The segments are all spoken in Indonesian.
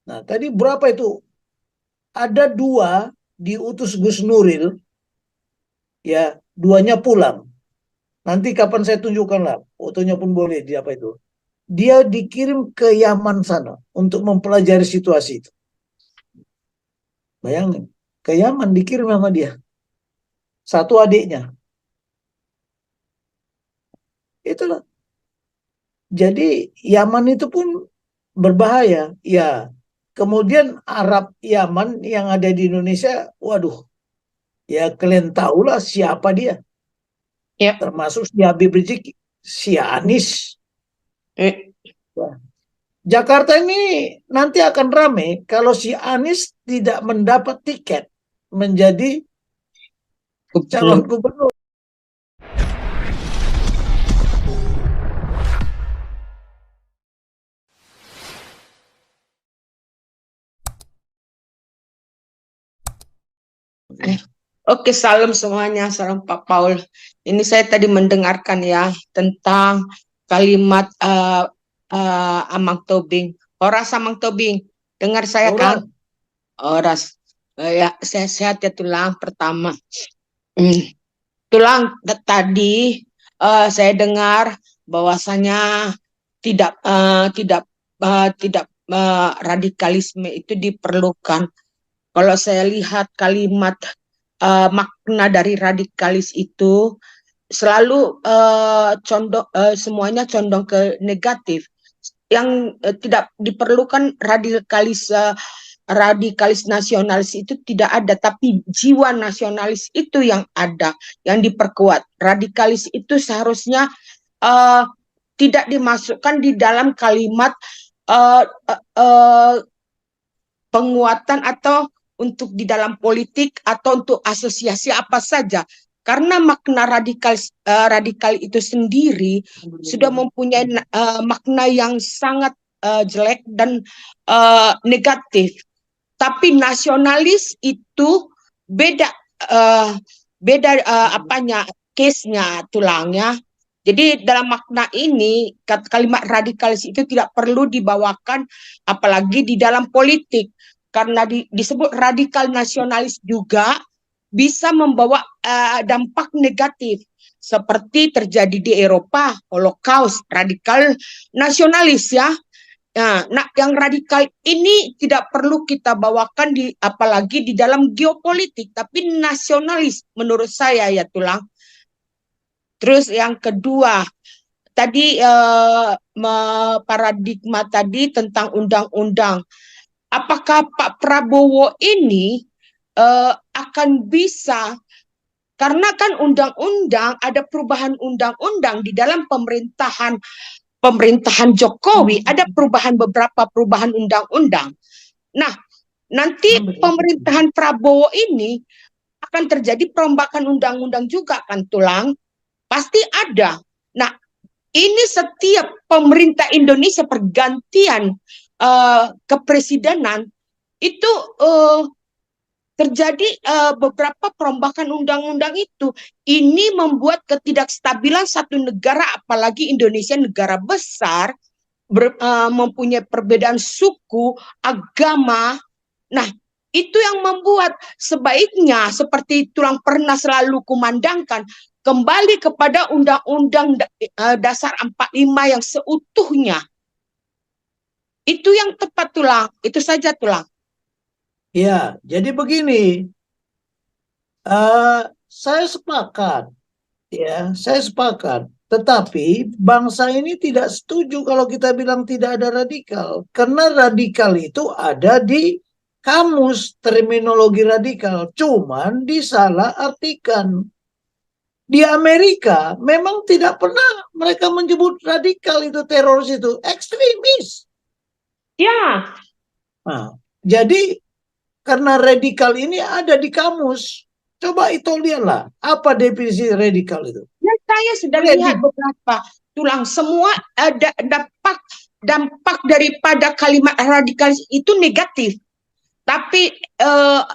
Nah, tadi berapa itu? Ada dua diutus Gus Nuril, ya, duanya pulang. Nanti kapan saya tunjukkan lah, fotonya pun boleh di apa itu. Dia dikirim ke Yaman sana untuk mempelajari situasi itu. Bayangin, ke Yaman dikirim sama dia. Satu adiknya. Itulah. Jadi Yaman itu pun berbahaya. Ya, kemudian Arab Yaman yang ada di Indonesia, waduh, ya kalian tahulah siapa dia. Ya. Termasuk si Habib Rizik, si Anies. Eh, Wah, Jakarta ini nanti akan ramai kalau si Anies tidak mendapat tiket menjadi calon Gubernur. gubernur. Eh, Oke, salam semuanya, salam Pak Paul. Ini saya tadi mendengarkan ya tentang kalimat Amang Tobing. Horas Amang Tobing, dengar saya kan? Orang, Horas. Ya, sehat-sehat ya tulang pertama. Hmm. Tulang tadi saya dengar bahwasanya tidak radikalisme itu diperlukan. Kalau saya lihat kalimat makna dari radikalis itu selalu semuanya condong ke negatif. Yang tidak diperlukan radikalis nasionalis itu tidak ada, tapi jiwa nasionalis itu yang ada, yang diperkuat. Radikalis itu seharusnya uh, tidak dimasukkan di dalam kalimat uh, uh, uh, penguatan atau untuk di dalam politik atau untuk asosiasi apa saja. Karena makna radikal itu sendiri sudah mempunyai makna yang sangat jelek dan negatif. Tapi nasionalis itu beda beda apanya case-nya tulangnya. Jadi dalam makna ini kalimat radikalis itu tidak perlu dibawakan apalagi di dalam politik karena disebut radikal nasionalis juga bisa membawa dampak negatif seperti terjadi di Eropa, Holocaust, radikal nasionalis ya. Nah, yang radikal ini tidak perlu kita bawakan di apalagi di dalam geopolitik, tapi nasionalis menurut saya ya tulang. Terus yang kedua, tadi paradigma tadi tentang undang-undang. Apakah Pak Prabowo ini akan bisa karena kan undang-undang ada perubahan undang-undang di dalam pemerintahan Jokowi ada beberapa perubahan undang-undang. Nah, nanti pemerintahan Prabowo ini akan terjadi perombakan undang-undang juga kan tulang? Pasti ada. Nah, ini setiap pemerintah Indonesia pergantian kepresidenan itu terjadi beberapa perombakan undang-undang itu. Ini membuat ketidakstabilan satu negara, apalagi Indonesia negara besar, mempunyai perbedaan suku, agama. Nah, itu yang membuat sebaiknya seperti tulang pernah selalu kumandangkan, kembali kepada Undang-Undang Dasar 45 yang seutuhnya. Itu yang tepat tulang, itu saja tulang. ya, jadi begini, uh, saya sepakat, ya, saya sepakat. Tetapi bangsa ini tidak setuju kalau kita bilang tidak ada radikal, karena radikal itu ada di kamus terminologi radikal, cuman disalah artikan. Di Amerika memang tidak pernah mereka menyebut radikal itu teroris itu ekstremis. Ya. Nah, jadi karena radikal ini ada di kamus. Coba itu lihatlah apa definisi radikal itu. Ya, saya sudah Lihat lihat beberapa tulang semua ada dampak daripada kalimat radikalis itu negatif. Tapi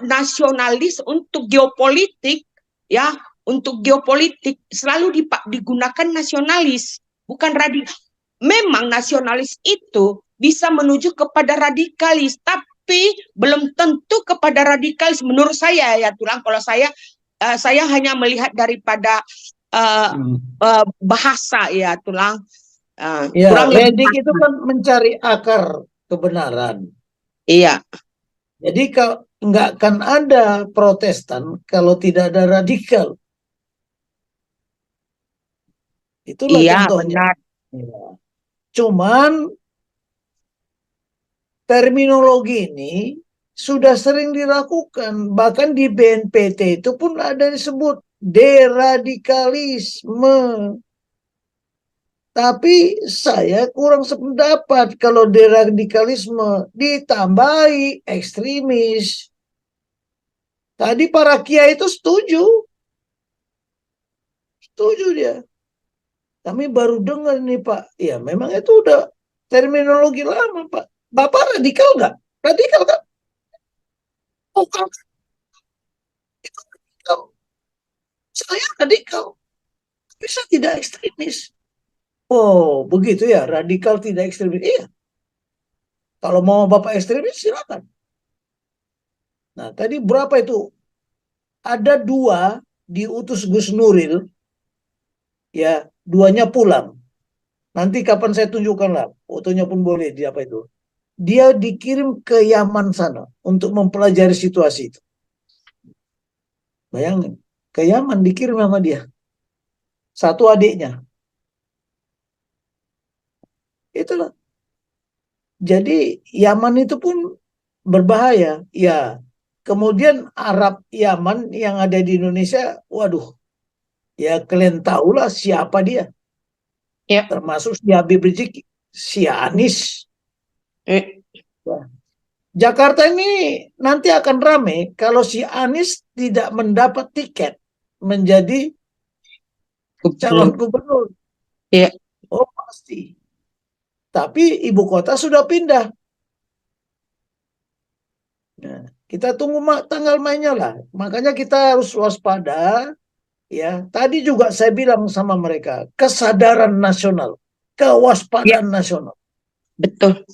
nasionalis untuk geopolitik ya, untuk geopolitik selalu digunakan nasionalis, bukan radikal. Memang nasionalis itu bisa menuju kepada radikalis, tapi belum tentu kepada radikalis menurut saya ya Tulang. Kalau saya hanya melihat daripada bahasa ya Tulang. Ya, Kurang lebih Redik itu kan mencari akar kebenaran. iya. Jadi kalau nggak akan ada Protestan kalau tidak ada radikal. Itulah Iya, contohnya. benar. Ya. Cuman terminologi ini sudah sering dilakukan. Bahkan di BNPT itu pun ada disebut deradikalisme. Tapi saya kurang sependapat kalau deradikalisme ditambahi ekstremis. Tadi para kiai itu setuju dia. Kami baru dengar nih Pak. Ya memang itu udah terminologi lama Pak. Bapak radikal nggak? Radikal kan? Oh kan itu radikal. Saya radikal. Bisa tidak ekstremis. Oh begitu ya, radikal tidak ekstremis. Iya. Kalau mau Bapak ekstremis silakan. Nah tadi berapa itu? Ada dua diutus Gus Nuril, ya duanya pulang. Nanti kapan saya tunjukkan lah, fotonya pun boleh di apa itu. Dia dikirim ke Yaman sana untuk mempelajari situasi itu. Bayangin, ke Yaman dikirim sama dia. Satu adiknya. Itulah. Jadi Yaman itu pun berbahaya. Ya, kemudian Arab Yaman yang ada di Indonesia, waduh, ya kalian tahulah siapa dia. Ya. Termasuk si Habib Rizik, si Anies. Eh, Jakarta ini nanti akan rame kalau si Anies tidak mendapat tiket menjadi calon gubernur. Ya. Oh pasti. Tapi ibu kota sudah pindah. Nah, kita tunggu tanggal mainnya lah. Makanya kita harus waspada. Ya, tadi juga saya bilang sama mereka, kesadaran nasional, Ya, kewaspadaan nasional. betul.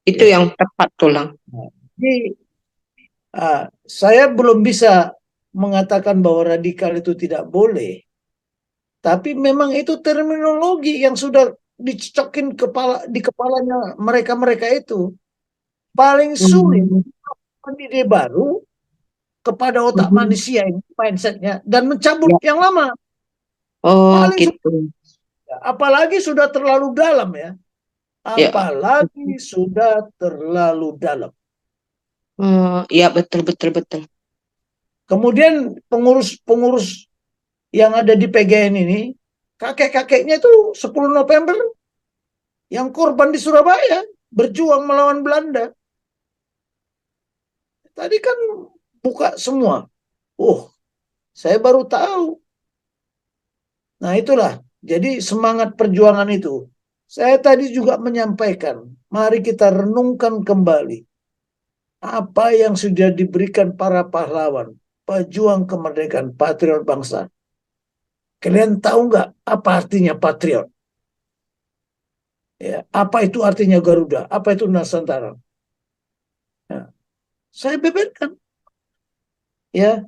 Itu Ya. yang tepat Tulang. Nah, jadi saya belum bisa mengatakan bahwa radikal itu tidak boleh, tapi memang itu terminologi yang sudah dicocokin di kepalanya mereka-mereka itu. Paling sulit Hmm. ide baru kepada otak Mhm. manusia ini mindsetnya dan mencabut Ya. yang lama. Oh, Paling sulit. gitu. Apalagi sudah terlalu dalam ya. Ya. Apalagi sudah terlalu dalam. Oh, ya betul betul betul. Kemudian pengurus-pengurus yang ada di PGN ini, kakek-kakeknya itu 10 November yang korban di Surabaya, berjuang melawan Belanda. Tadi kan buka semua. Oh, saya baru tahu. Nah itulah, jadi semangat perjuangan itu. Saya tadi juga menyampaikan, mari kita renungkan kembali apa yang sudah diberikan para pahlawan, pejuang kemerdekaan, patriot bangsa. Kalian tahu nggak apa artinya patriot? Ya, apa itu artinya Garuda? Apa itu Nusantara? Ya, saya beberkan. Ya,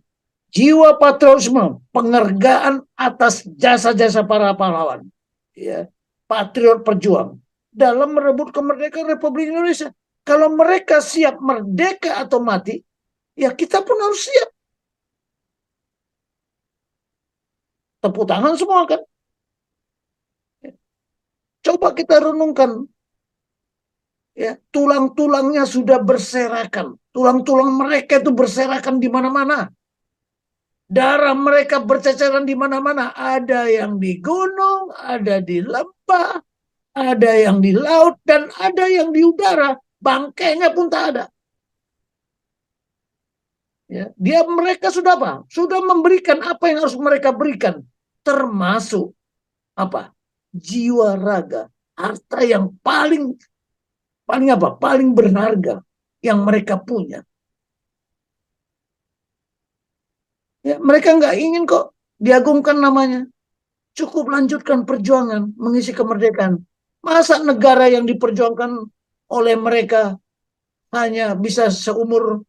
jiwa patriotisme, penghargaan atas jasa-jasa para pahlawan. Ya, patriot perjuang dalam merebut kemerdekaan Republik Indonesia. Kalau mereka siap merdeka atau mati, ya kita pun harus siap. Tepuk tangan semua kan. Coba kita renungkan, ya tulang-tulangnya sudah berserakan, tulang-tulang mereka itu berserakan di mana-mana, darah mereka berceceran di mana-mana, ada yang di gunung, ada di lembah, ada yang di laut, dan ada yang di udara, bangkainya pun tak ada. Ya, mereka sudah apa? Sudah memberikan apa yang harus mereka berikan, termasuk apa? Jiwa raga, harta yang paling paling apa? Paling berharga yang mereka punya. Ya, mereka nggak ingin kok diagungkan namanya. Cukup lanjutkan perjuangan mengisi kemerdekaan. Masa negara yang diperjuangkan oleh mereka hanya bisa seumur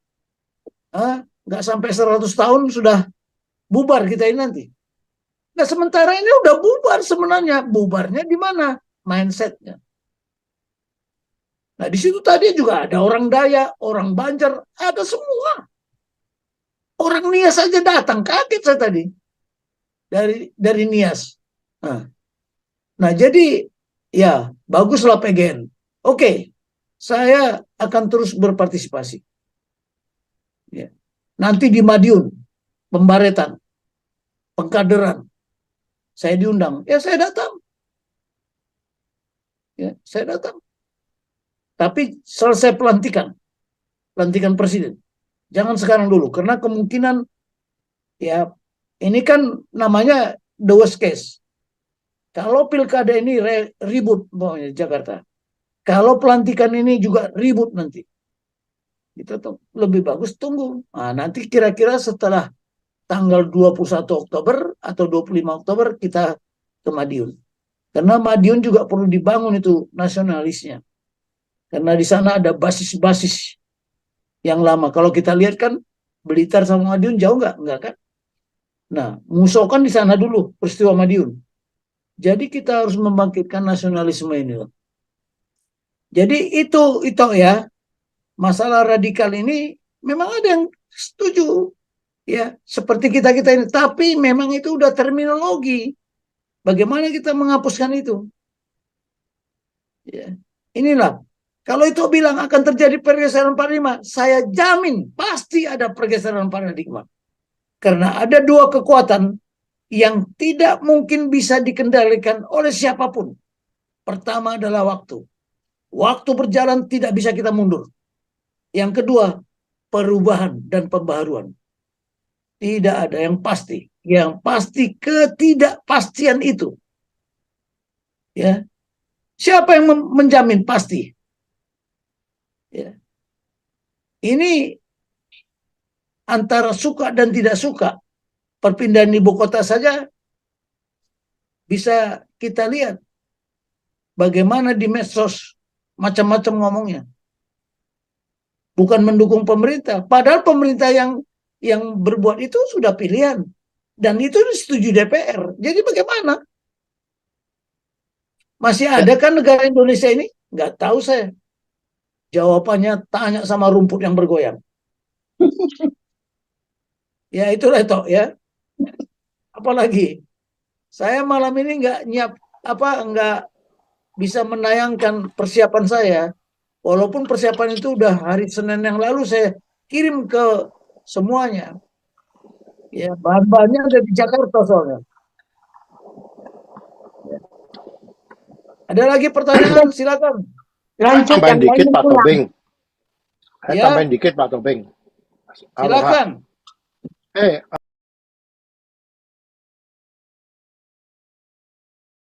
nggak sampai 100 tahun sudah bubar kita ini nanti. Nah sementara ini udah bubar sebenarnya. Bubarnya di mana? Mindsetnya. Nah di situ tadi juga ada orang Dayak, orang Banjar, ada semua. Orang Nias saja datang, kaget saya tadi dari Nias. Nah jadi ya baguslah PGN. Oke, saya akan terus berpartisipasi. Ya. Nanti di Madiun, Pembaretan, Pengkaderan, saya diundang, ya saya datang. Ya, saya datang. Tapi selesai pelantikan presiden. Jangan sekarang dulu, karena kemungkinan ya ini kan namanya the worst case. Kalau pilkada ini ribut pokoknya Jakarta. Kalau pelantikan ini juga ribut nanti. Itu tuh lebih bagus tunggu. Nah, nanti kira-kira setelah tanggal 21 Oktober atau 25 Oktober kita ke Madiun. Karena Madiun juga perlu dibangun itu nasionalisnya. Karena di sana ada basis-basis yang lama. Kalau kita lihat kan Blitar sama Madiun jauh nggak? Nggak kan? Nah, Muso kan di sana dulu peristiwa Madiun. Jadi kita harus membangkitkan nasionalisme ini. Jadi itu ya masalah radikal ini memang ada yang setuju ya seperti kita ini. Tapi memang itu udah terminologi. Bagaimana kita menghapuskan itu? Ya. Inilah kalau itu bilang akan terjadi pergeseran paradigma, saya jamin pasti ada pergeseran paradigma. Karena ada dua kekuatan yang tidak mungkin bisa dikendalikan oleh siapapun. Pertama adalah waktu. Waktu berjalan tidak bisa kita mundur. Yang kedua, perubahan dan pembaharuan. Tidak ada yang pasti. Yang pasti ketidakpastian itu. Ya. Siapa yang menjamin pasti? Ya. Ini antara suka dan tidak suka perpindahan ibu kota saja bisa kita lihat bagaimana di medsos macam-macam ngomongnya. Bukan mendukung pemerintah, padahal pemerintah yang berbuat itu sudah pilihan dan itu disetujui DPR. Jadi bagaimana? Masih ada kan negara Indonesia ini? Nggak tahu saya. Jawabannya tanya sama rumput yang bergoyang. Ya itulah itu ya. Apalagi saya malam ini nggak bisa menayangkan persiapan saya. Walaupun persiapan itu udah hari Senin yang lalu saya kirim ke semuanya. Ya, bahan-bahannya ada di Jakarta soalnya. Ya. Ada lagi pertanyaan? Silakan. Lanjut Tambahin yang dikit lain Pak pulang. Tobing. Saya Ya. tambahin dikit Pak Tobing. Halo, Pak. Silakan.